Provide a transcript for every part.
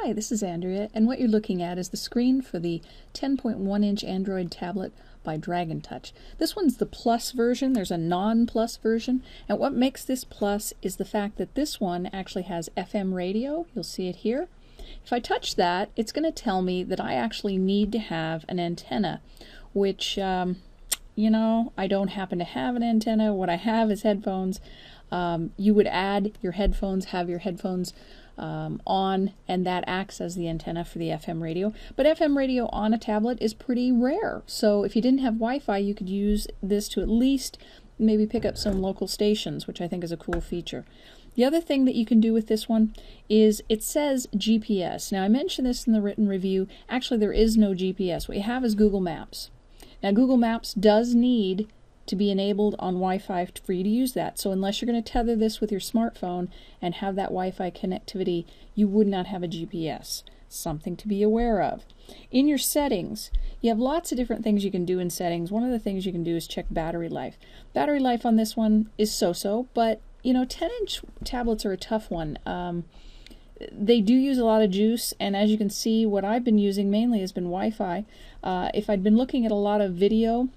Hi, this is Andrea, and what you're looking at is the screen for the 10.1-inch Android tablet by Dragon Touch. This one's the Plus version. There's a non-Plus version, and what makes this Plus is the fact that this one actually has FM radio. You'll see it here. If I touch that, it's going to tell me that I actually need to have an antenna, which, you know, I don't happen to have an antenna. What I have is headphones. You would add your headphones, have your headphones on, and that acts as the antenna for the FM radio. But FM radio on a tablet is pretty rare. So if you didn't have Wi-Fi, you could use this to at least maybe pick up some local stations, which I think is a cool feature. The other thing that you can do with this one is it says GPS. Now, I mentioned this in the written review. Actually, there is no GPS. What you have is Google Maps. Now, Google Maps does need to be enabled on Wi-Fi for you to use that. So unless you're going to tether this with your smartphone and have that Wi-Fi connectivity, you would not have a GPS. Something to be aware of. In your settings, you have lots of different things you can do in settings. One of the things you can do is check battery life. Battery life on this one is so-so, but you know, 10-inch tablets are a tough one. They do use a lot of juice, and as you can see, what I've been using mainly has been Wi-Fi. If I'd been looking at a lot of video,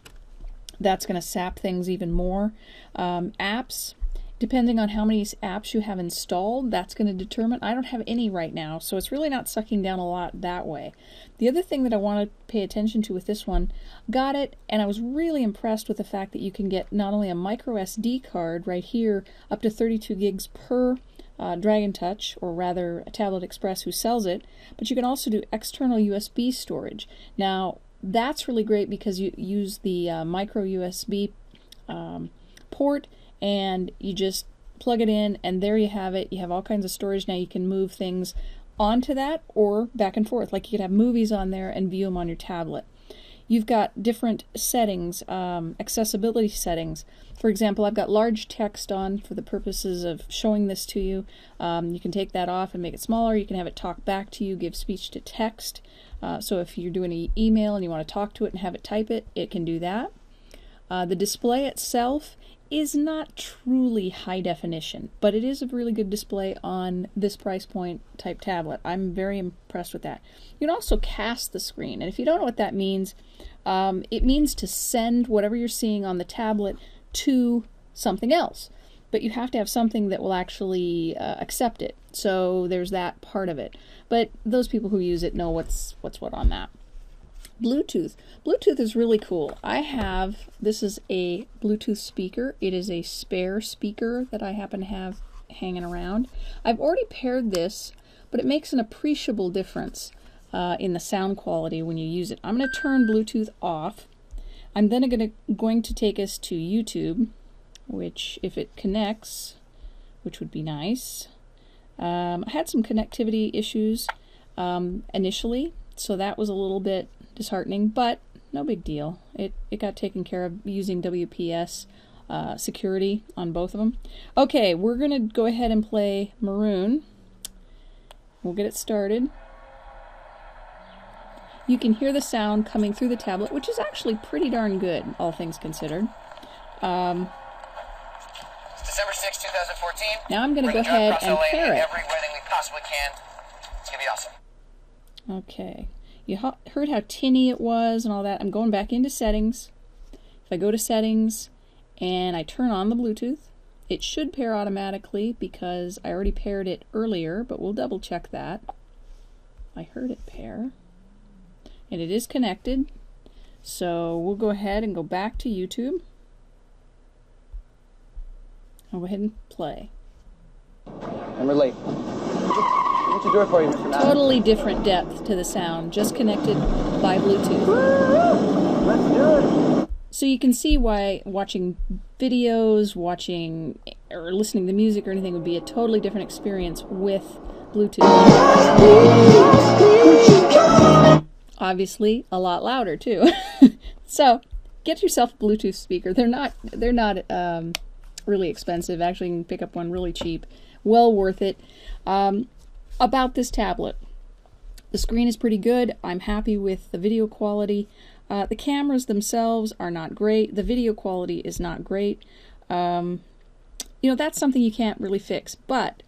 that's going to sap things even more. Apps, depending on how many apps you have installed, that's going to determine. I don't have any right now, so it's really not sucking down a lot that way. The other thing that I want to pay attention to with this one, got it, and I was really impressed with the fact that you can get not only a micro SD card right here, up to 32 gigs per Dragon Touch, or rather TabletExpress who sells it, but you can also do external USB storage. Now, that's really great because you use the micro USB port, and you just plug it in, and there you have it. You have all kinds of storage. Now you can move things onto that or back and forth. Like you could have movies on there and view them on your tablet. You've got different settings, accessibility settings. For example, I've got large text on for the purposes of showing this to you. You can take that off and make it smaller. You can have it talk back to you, give speech to text. So if you're doing an email and you want to talk to it and have it type it, it can do that. The display itself is not truly high definition, but it is a really good display on this price point type tablet. I'm very impressed with that. You can also cast the screen, and if you don't know what that means, it means to send whatever you're seeing on the tablet to something else, but you have to have something that will actually accept it. So there's that part of it. But those people who use it know what's what on that. Bluetooth. Bluetooth is really cool. This is a Bluetooth speaker. It is a spare speaker that I happen to have hanging around. I've already paired this, but it makes an appreciable difference in the sound quality when you use it. I'm going to turn Bluetooth off. I'm then going to take us to YouTube, which, if it connects, which would be nice. I had some connectivity issues initially, so that was a little bit disheartening, but no big deal. It got taken care of using WPS security on both of them. Okay, we're going to go ahead and play Maroon. We'll get it started. You can hear the sound coming through the tablet, which is actually pretty darn good, all things considered. December 6, 2014. Now I'm going to go ahead and pair it. Every wedding we possibly can. It's going to be awesome. Okay. You heard how tinny it was and all that. I'm going back into settings. If I go to settings and I turn on the Bluetooth, it should pair automatically because I already paired it earlier, but we'll double check that. I heard it pair. And it is connected. So we'll go ahead and go back to YouTube. I'll go ahead and play. I'm late. What's your door for you, Mr. Nand? Totally different depth to the sound, just connected by Bluetooth. Let's do it. So you can see why watching videos, watching or listening to music or anything would be a totally different experience with Bluetooth. Obviously, a lot louder too. So get yourself a Bluetooth speaker. They're not really expensive. Actually, you can pick up one really cheap. Well worth it. About this tablet, the screen is pretty good. I'm happy with the video quality. The cameras themselves are not great. The video quality is not great. You know, that's something you can't really fix, but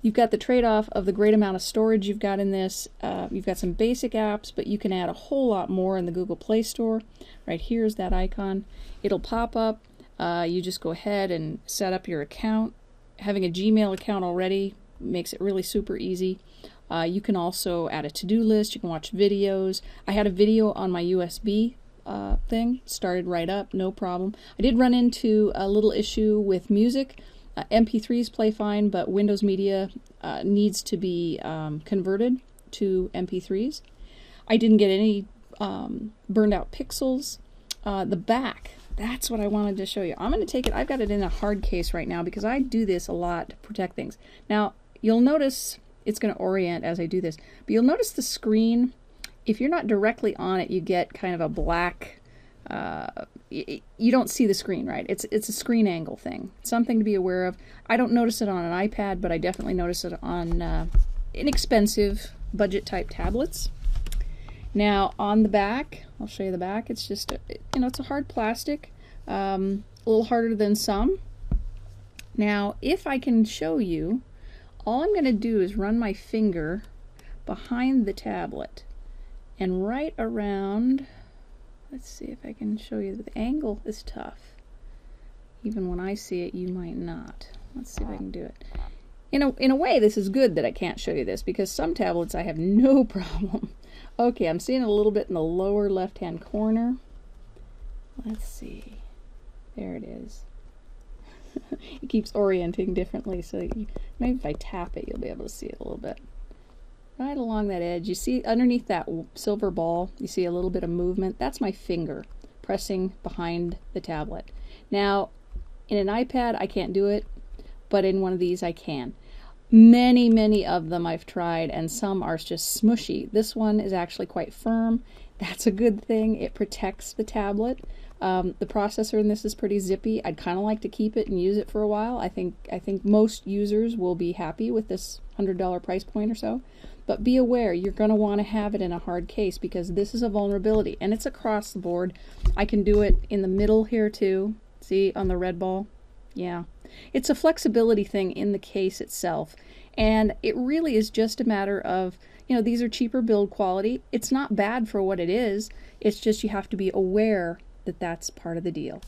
You've got the trade-off of the great amount of storage you've got in this. You've got some basic apps, but you can add a whole lot more in the Google Play Store. Right here's that icon. It'll pop up. You just go ahead and set up your account. Having a Gmail account already makes it really super easy. You can also add a to-do list. You can watch videos. I had a video on my USB thing. Started right up, no problem. I did run into a little issue with music. MP3s play fine, but Windows Media needs to be converted to MP3s. I didn't get any burned out pixels. The back, that's what I wanted to show you. I'm going to take it, I've got it in a hard case right now because I do this a lot to protect things. Now, you'll notice it's going to orient as I do this, but you'll notice the screen, if you're not directly on it, you get kind of a black, you don't see the screen, right? It's a screen angle thing. Something to be aware of. I don't notice it on an iPad, but I definitely notice it on inexpensive budget type tablets. Now on the back, I'll show you the back. It's just, it's a hard plastic, a little harder than some. Now, if I can show you, all I'm going to do is run my finger behind the tablet and right around. Let's see if I can show you. The angle is tough. Even when I see it, you might not. Let's see if I can do it. In a way, this is good that I can't show you this, because some tablets I have no problem. Okay, I'm seeing it a little bit in the lower left-hand corner. Let's see. There it is. It keeps orienting differently, so maybe if I tap it, you'll be able to see it a little bit. Right along that edge, you see underneath that silver ball, you see a little bit of movement. That's my finger pressing behind the tablet. Now, in an iPad, I can't do it, but in one of these, I can. Many of them I've tried, and some are just smushy. This one is actually quite firm. That's a good thing. It protects the tablet. The processor in this is pretty zippy. I'd kind of like to keep it and use it for a while. I think most users will be happy with this $100 price point or so. But be aware, you're going to want to have it in a hard case, because this is a vulnerability, and it's across the board. I can do it in the middle here too. See, on the red ball? Yeah. It's a flexibility thing in the case itself, and it really is just a matter of, these are cheaper build quality. It's not bad for what it is. It's just you have to be aware that that's part of the deal.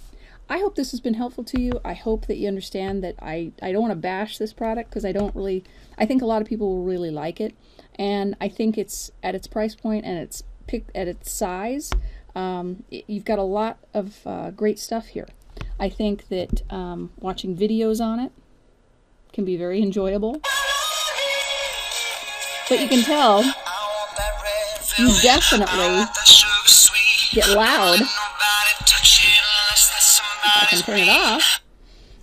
I hope this has been helpful to you. I hope that you understand that I don't want to bash this product, because I think a lot of people will really like it. And I think it's at its price point and it's picked at its size. You've got a lot of great stuff here. I think that watching videos on it can be very enjoyable. But you can tell, you definitely get loud. I can turn it off.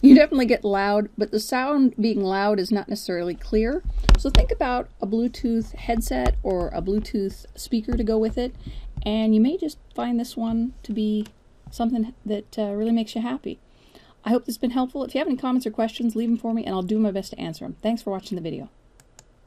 You definitely get loud, but the sound being loud is not necessarily clear. So think about a Bluetooth headset or a Bluetooth speaker to go with it, and you may just find this one to be something that really makes you happy. I hope this has been helpful. If you have any comments or questions, leave them for me, and I'll do my best to answer them. Thanks for watching the video.